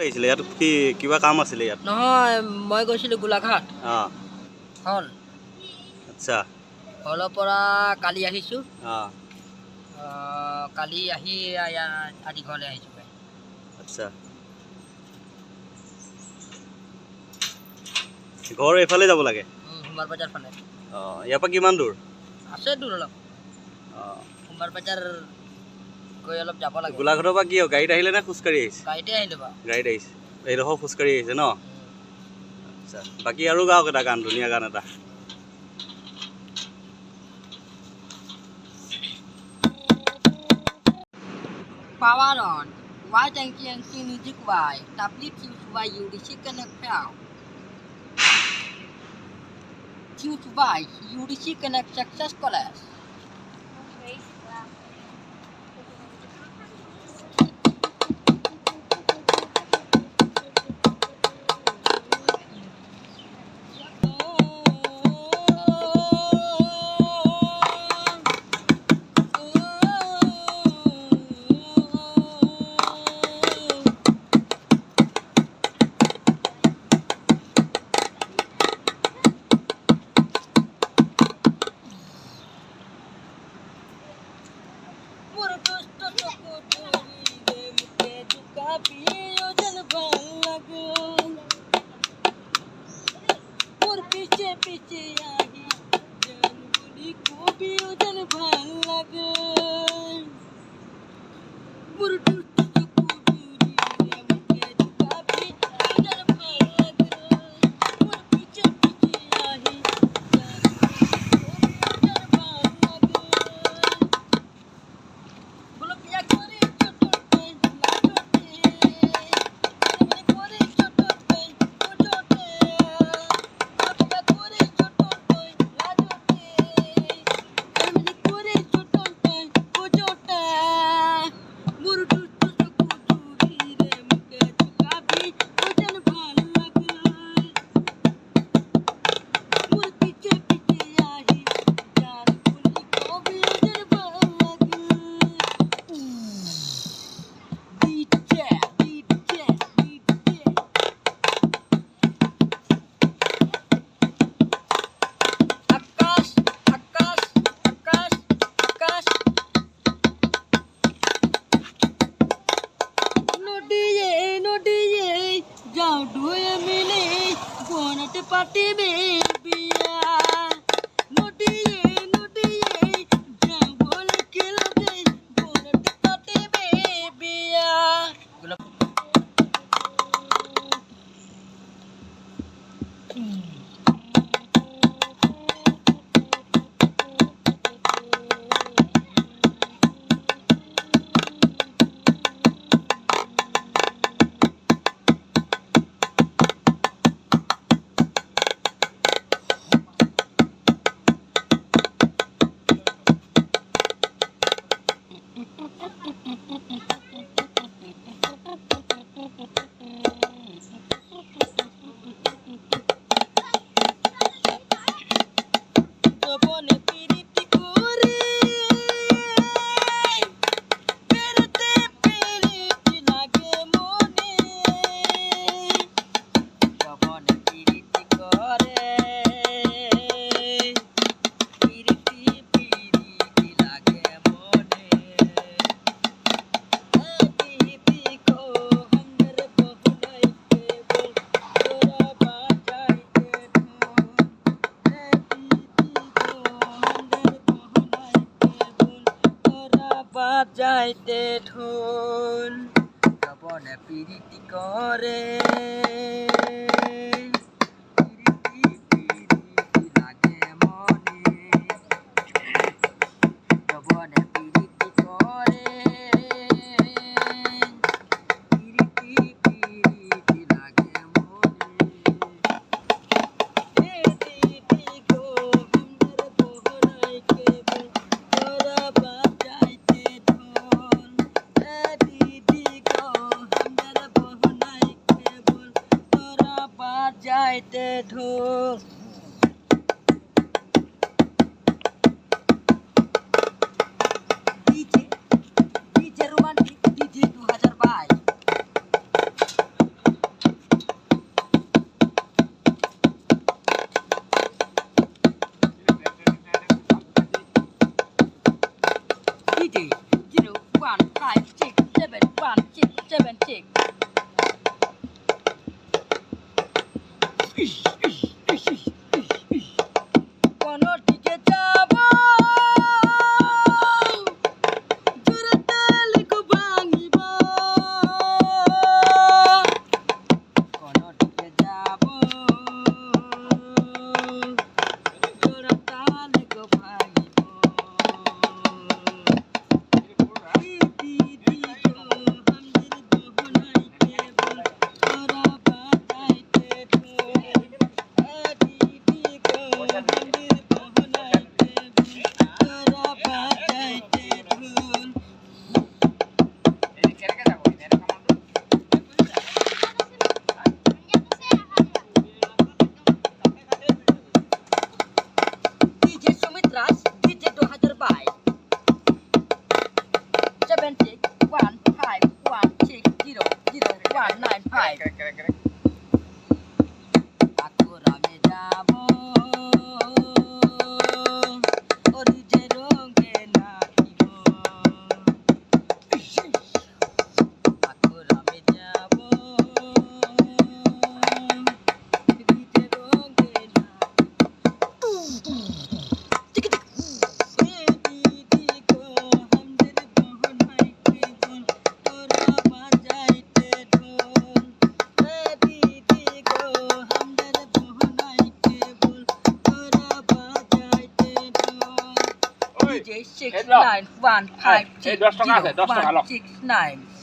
আহিছিলে ইয়াত কি কিবা কাম আছিলে ইয়াত? নহয়, মই গৈছিলোঁ গোলাঘাট। অঁ হ'ল আচ্ছা। হলৰ পৰা কালি আহিছোঁ। অঁ কালি আহি আজি ঘৰলৈ আহিছোঁ। আচ্ছা, ঘৰ এইফালে যাব লাগে? সোমবাৰ বজাৰ ফালে। অঁ, ইয়াৰ পৰা কিমান দূৰ? আছে দূৰ অলপ। অঁ, সোমবাৰ বজাৰ গৈ অলপ যাব লাগে। গোলাঘাটৰ পৰা কি গাড়ীত আহিলে নে খোজকাঢ়ি আহিছে? গাড়ীতে আহিলোঁ বাৰু। গাড়ীত আহিছে, এইডোখৰ খোজকাঢ়ি আহিছে ন? আচ্ছা, বাকী আৰু গাওক এটা গান, ধুনীয়া গান এটা। Power on. Why thank you and see music why? Uplift you why you receive connect now. Choose why you receive connect success college. पीछे पीछे आई जानबुली को भी उजल भाल लगे मुर्दू पार्टी में बिया नोटिए जा बोल के लगे बोनट पार्टी में बिया যাইতে ঢোল জবনে পিরিতি করে পিরিতি লাগে মনে জবনে পিরিতি করে পিরিতি লাগে মনে দিদি গো हमर बोहराई के तोरा बाजाइते ढोल दीदी गो हमर बोहराई के बोल तोरा बाजाइते ढोल डीजे रोमांटिक डीजे 2022 কোনো দিকে যাব জোরে তাল গো ভাঙিব কোনো দিকে যাব জোরে তাল গো ভাঙিব DJ Sumitras, DJ 2022 76151600195 Aku rame jabo Orije ronge nakibo Aku rame jabo Orije ronge nakibo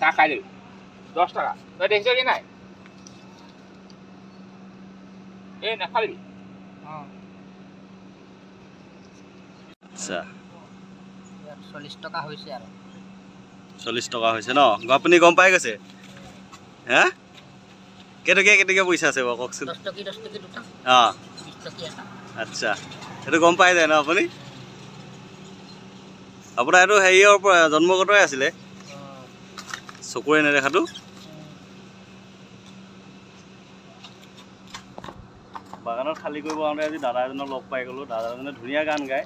চা খাই দিবি 10 টাকা তই দেখিছ কি নাই এই নাখাবি আচ্ছা 40 টকা হৈছে আৰু 40 টকা হৈছে ন আপুনি গম পাই গৈছে হে কেটকীয়া পইচা আছে বাৰু কওকচোন 10 টকি দুটা অঁ 20 টকি এটা আচ্ছা এইটো গম পাই যায় ন আপুনি আপোনাৰ এইটো হেৰিয়ৰ পৰা জন্মগতই আছিলে চকুৰে নেদেখাটো বাগানত খালী কৰিব আহোঁতে আজি দাদা এজনক লগ পাই গ'লোঁ দাদাজনে ধুনীয়া গান গায়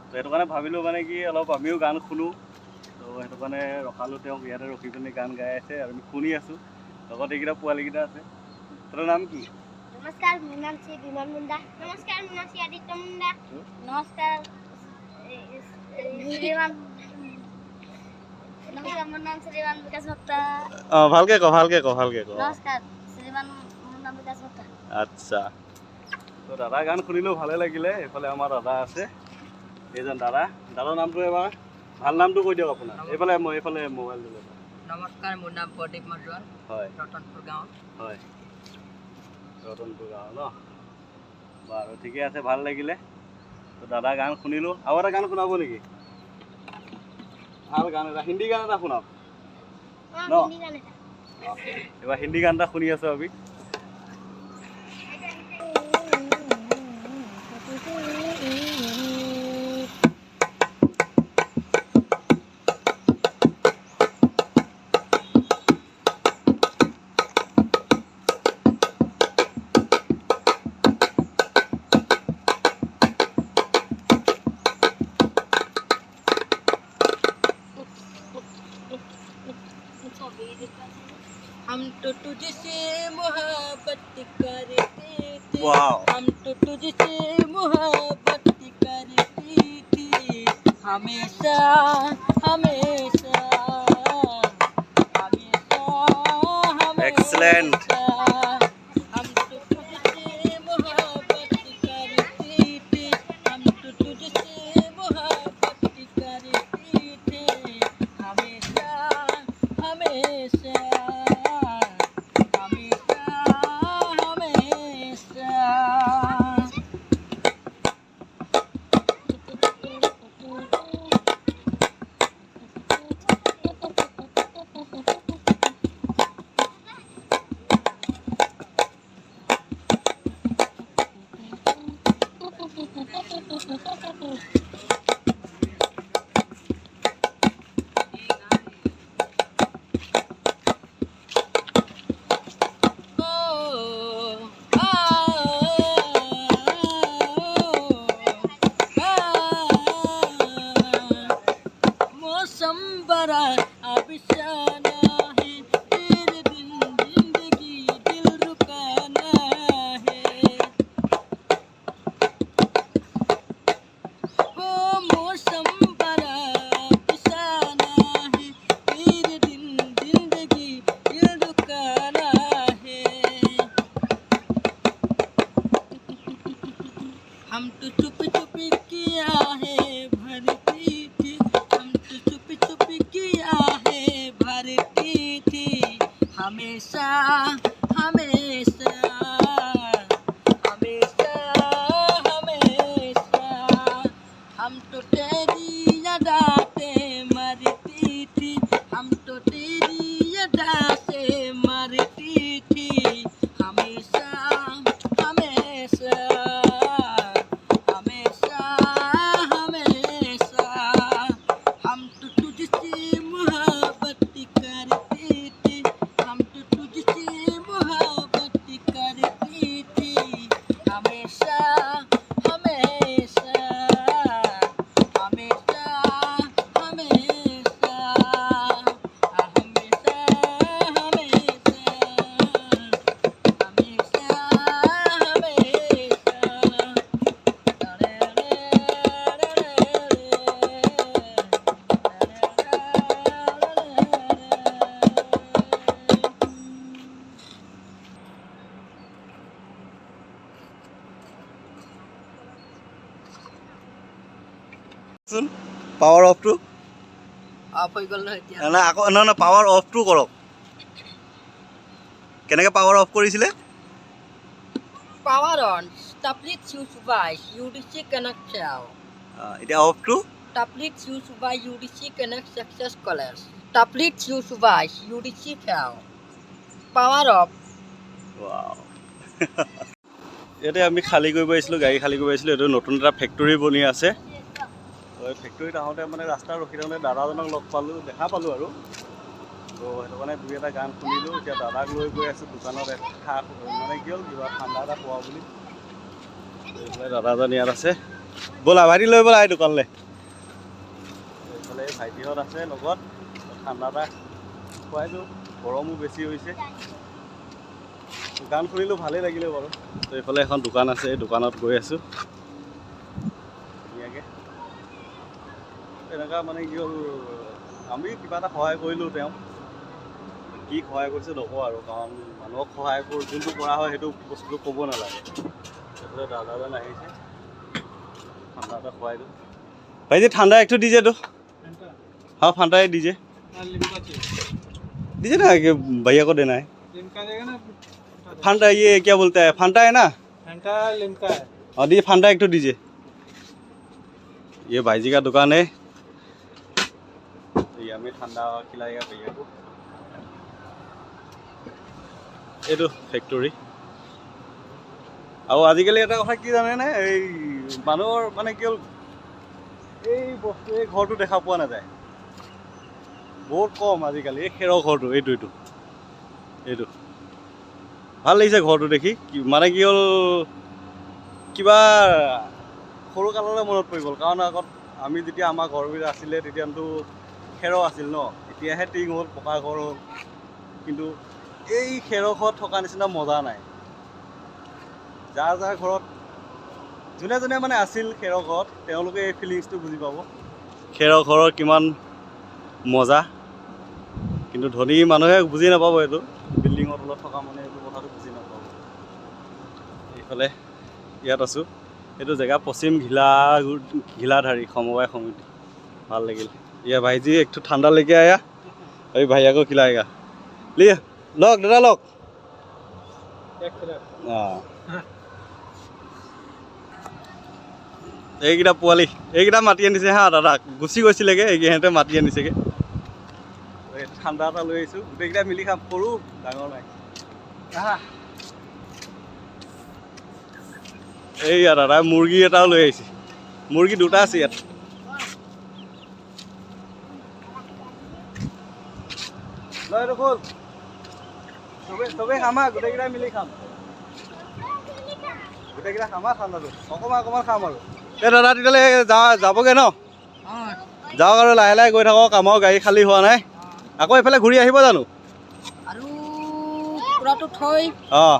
তো সেইটো কাৰণে ভাবিলোঁ মানে কি অলপ আমিও গান শুনো তো সেইটো কাৰণে ৰখালোঁ তেওঁক ইয়াতে ৰখি পিনি গান গাই আছে আৰু আমি শুনি আছোঁ লগত এইকেইটা পোৱালীকেইটা আছে তোৰ নাম কি नमस्कार मेरा नाम श्री विमान मुंडा नमस्कार मेरा नाम श्री आदित्य मुंडा नमस्कार श्रीमान नमस्कार मेरा नाम श्रीमान विकास भक्ता অঁ ভালকৈ কওঁ नमस्कार श्रीमान मेरा नाम विकास भक्ता আচ্ছা তো দাদা গান শুনিলেও ভালে লাগিলে এইফালে আমাৰ দাদা আছে এইজন দাদাৰ নামটো এবাৰ ভাল নামটো কৈ দিয়ক আপোনাৰ এইফালে মোবাইল দিলে নমস্কাৰ মোৰ নাম প্ৰদীপ মজুৱাল হয় ৰতনপুৰ গাঁও হয় ৰতনপুৰ গাঁও ন বাৰু ঠিকে আছে ভাল লাগিলে তো দাদা গান শুনিলোঁ আৰু এটা গান শুনাব নেকি ভাল গান এটা হিন্দী গান এটা শুনাওক ন हिंदी गाने था এবাৰ হিন্দী গান এটা শুনি আছোঁ আমি हम तो तुझसे मोहब्बत करते थे वाओ हम तो तुझसे मोहब्बत करती थी हमेशा हमेशा हमेशा हमेशा Excellent. हम तो तुझसे मोहब्बत करती थी हम तो तुझसे मोहब्बत करती थी हमेशा हमेशा हम तो चुप चुप किया है भरती थी, हम तो चुप चुप किया है भरती थी, हमेशा हमेशा हमेशा हमेशा हम तो तेरी यादा से मरती थी, हम तो तेरी यादा से मरती थी, हमेशा हमेशा हमेशा हमेशा हम तो तुझसे मोहब्बत करती थी, हम तो तुझसे मोहब्बत करती थी, हमेशा हमेशा हमेशा हमेशा हमेशा हमेशा পাৱাৰ অফটো অফ হৈ গ'ল নহয় এতিয়া না আকৌ না পাৱাৰ অফটো কৰক কেনেকৈ পাৱাৰ অফ কৰিছিলে Power on. Tablet used by UDC Connect Shell. এতিয়া অফটো Tablet used by UDC Connect Success Colors. Tablet used by UDC Shell. Power off. ইয়াতে আমি খালী কৰিব আহিছিলোঁ গাড়ী খালী কৰিব আহিছিলোঁ এইটো নতুন এটা ফেক্টৰী বনি আছে এই ফেক্টৰীত আহোঁতে মানে ৰাস্তা ৰখি থাকোঁতে দাদাজনক লগ পালোঁ দেখা পালোঁ আৰু তো সেইটো কাৰণে দুই এটা গান শুনিলোঁ এতিয়া দাদাক লৈ গৈ আছোঁ দোকানত মানে কি হ'ল কিবা ঠাণ্ডা এটা পোৱা বুলি এইফালে দাদাজন ইয়াত আছে ব'লা ভাইটি লৈ ব'লা এই দোকানলৈ এইফালে ভাইটিহঁত আছে লগত ঠাণ্ডা এটা খুৱাই দিওঁ গৰমো বেছি হৈছে গান শুনিলোঁ ভালেই লাগিলে বাৰু তো এইফালে এখন দোকান আছে এই দোকানত গৈ আছোঁ ধুনীয়াকৈ এনেকুৱা মানে কি হ'ল আমি কিবা এটা সহায় কৰিলোঁ তেওঁ কি সহায় কৰিছে নকওঁ আৰু কাৰণ মানুহক সহায় যোনটো কৰা হয় সেইটো বস্তুটো ক'ব নালাগে সেইফালে দাদাজন আহিছে ঠাণ্ডা এটা খুৱাই দিওঁ ভাইজি ঠাণ্ডা একটু दीजिए तो हाँ फंटा है दीजिए दीजिए ना कि भैया को देना है फंटा ये क्या बोलता है फंटा है ना फंटा लिमका है और दीजिए फंटा एक तो दीजिए ये भाई जी का दुकान है तो ये हमें ठंडा खिलाएगा भैया को ये तो फैक्ट्री আৰু আজিকালি এটা কথা কি জানেনে এই মানুহৰ মানে কি হ'ল এই বস্তু এই ঘৰটো দেখা পোৱা নাযায় বহুত কম আজিকালি এই খেৰৰ ঘৰটো এইটো ভাল লাগিছে ঘৰটো দেখি মানে কি হ'ল কিবা সৰু কাললৈ মনত পৰি গ'ল কাৰণ আগত আমি যেতিয়া আমাৰ ঘৰবিলাক আছিলে তেতিয়াতো খেৰৰ আছিল ন এতিয়াহে টিং হ'ল পকা ঘৰ হ'ল কিন্তু এই খেৰৰ ঘৰত থকা নিচিনা মজা নাই যাৰ যাৰ ঘৰত যোনে যোনে মানে আছিল খেৰৰ ঘৰত তেওঁলোকে এই ফিলিংছটো বুজি পাব খেৰৰ ঘৰৰ কিমান মজা কিন্তু ধনী মানুহে বুজি নাপাব এইটো বিল্ডিঙৰ তলত থকা মানুহে এইটো কথাটো বুজি নাপাব এইফালে ইয়াত আছোঁ এইটো জেগা পশ্চিম ঘিলাধাৰী সমবায় সমিতি ভাল লাগিল ये भाई जी एक तो ठंडा लेके आया अभी भैया को खिलाएगा लिए लोग दादा लोग এইকেইটা পোৱালি এইকেইটা মাতি আনিছে হা দাদা গুচি গৈছিলেগৈ এইকেইহঁতে মাতি আনিছেগৈ ঠাণ্ডা এটা লৈ আহিছোঁ গোটেইকেইটা মিলি খাম সৰু ডাঙৰ নাই এইয়া দাদা মুৰ্গী এটাও লৈ আহিছে মুৰ্গী দুটা আছে ইয়াত লৈ দেখোন চবেই খামা গোটেইকেইটা মিলি খাম গোটেইকেইটা খামা ঠাণ্ডাটো অকণমান খাম আৰু এই দাদা তেতিয়াহ'লে যাবগৈ ন যাওক আৰু লাহে লাহে গৈ থাকক আমাৰ গাড়ী খালী হোৱা নাই আকৌ এইফালে ঘূৰি আহিব জানো আৰু পুৰাটো থৈ অঁ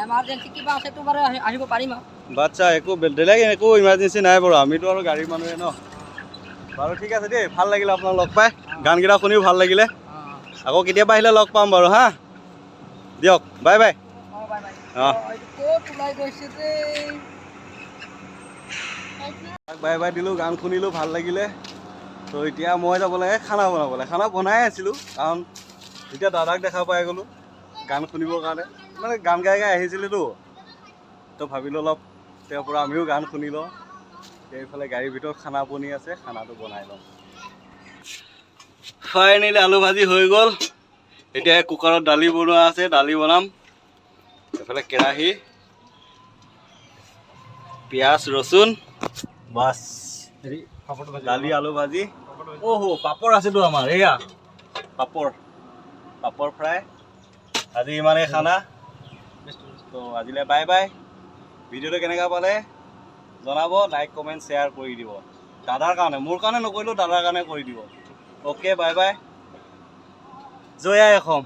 এমাৰ্জেঞ্চি কিবা আছেতো বাৰু আহিব পাৰিম আৰু বাচ্চা একো বেলেগ একো ইমাৰ্জেঞ্চি নাই বাৰু আমিতো আৰু গাড়ীৰ মানুহে ন বাৰু ঠিক আছে দেই ভাল লাগিলে আপোনাক লগ পাই গানকেইটা শুনিও ভাল লাগিলে আকৌ কেতিয়াবা আহিলে লগ পাম বাৰু হা দিয়ক বাই বাই বাই বাই অঁ ক'ত ওলাই গৈছে যে বাই বাই দিলোঁ, গান শুনিলোঁ, ভাল লাগিলে। তো এতিয়া মই যাব লাগে খানা বনাবলৈ। খানা বনাই আছিলোঁ, কাৰণ এতিয়া দাদাক দেখা পাই গ'লোঁ গান শুনিবৰ কাৰণে। মানে গান গাই গাই আহিছিলেতো, তো ভাবিলোঁ অলপ তেওঁৰ পৰা আমিও গান শুনি লওঁ। এইফালে গাড়ীৰ ভিতৰত খানা বনি আছে, খানাটো বনাই লওঁ। ফাইনেলি আলু ভাজি হৈ গ'ল। এতিয়া কুকাৰত দালি বনোৱা আছে, দালি বনাম। এইফালে কেৰাহী, পিঁয়াজ ৰচুন, বাছ দালি আলু ভাজি। অ'হ, পাপৰ আছেতো আমাৰ, এয়া পাপৰ ফ্ৰাই। আজি ইমানেই খানা। তো আজিলৈ বাই বাই। ভিডিঅ'টো কেনেকুৱা পালে জনাব, লাইক কমেণ্ট শ্বেয়াৰ কৰি দিব। দাদাৰ কাৰণে, মোৰ কাৰণে নকৰিলেও দাদাৰ কাৰণে কৰি দিব। Okay, bye bye. জয় আই অসম।